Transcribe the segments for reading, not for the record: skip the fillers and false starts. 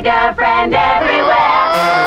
got a girlfriend everywhere.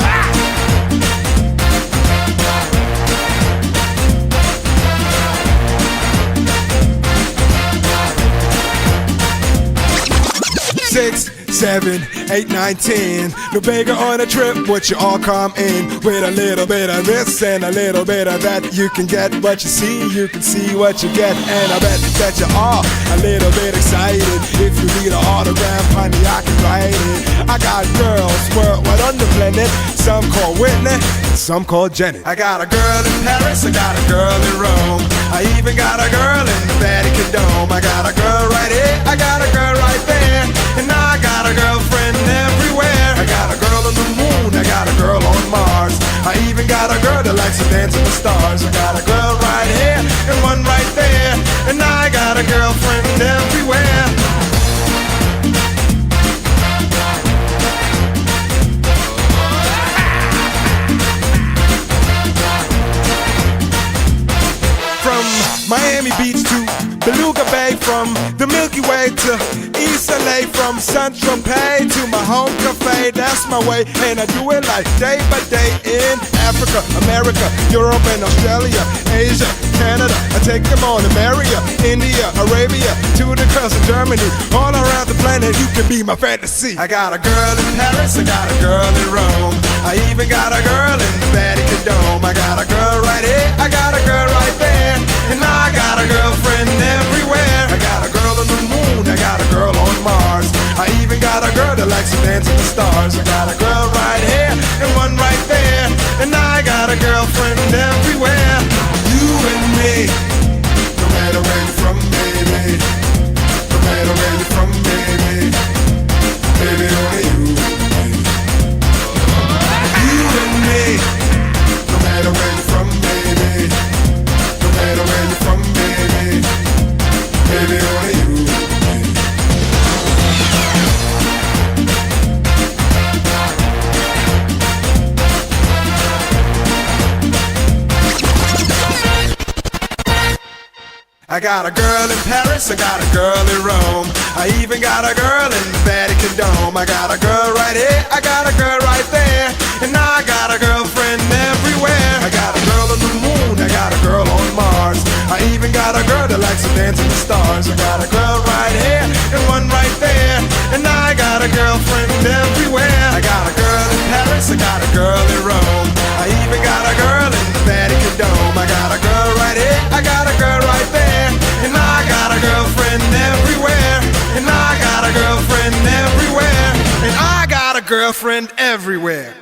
6, 7, 8, 9, 10. No Bega on a trip, would you all come in? With a little bit of this and a little bit of that. You can get what you see, you can see what you get. And I bet that you are a little bit excited. If you need an autograph, honey, I can write it. I got girls worldwide on the planet. Some call Whitney, some call Jenny. I got a girl in Paris, I got a girl in Rome. I even got a girl in the Vatican Dome. I got a girl right here, I got a girl right there. And I got a girlfriend everywhere. I got a girl on the moon, I got a girl on Mars. I even got a girl that likes to dance with the stars. I got a girl right here and one right there. And I got a girlfriend everywhere. From Miami Beach to Beluga Bay, from the Milky Way to East LA, from Saint-Tropez to my home cafe. That's my way, and I do it like day by day in Africa, America, Europe and Australia, Asia, Canada. I take them all to America, India, Arabia, to the coast of Germany, all around the planet. You can be my fantasy. I got a girl in Paris, I got a girl in Rome. I even got a girl in the Vatican Dome. I got a girl right here, I got a girl right there. And I got a girlfriend everywhere. I got a girl on the moon, I got a girl on Mars. I even got a girl that likes to dance with the stars. I got a girl right here and one right there. And I got a girlfriend everywhere. You and me, no matter where you're from, baby. No matter where you're from, baby. Baby, only you. You and me, no matter where you're from, baby. No matter where you're from, baby. Baby, only you. I got a girl in Paris, I got a girl in Rome. I even got a girl in the Vatican Dome. I got a girl right here, I got a girl right there. And I got a girlfriend everywhere. I got a girl on the moon, I got a girl on Mars. I even got a girl that likes to dance with the stars. I got a girl right here and one right there. And I got a girlfriend everywhere. I got a girl in Paris, I got a girl in Rome. I even got a girl in the Vatican Dome. I got a girl right here, I got a girl right there. And I got a girlfriend everywhere. And I got a girlfriend everywhere. And I got a girlfriend everywhere.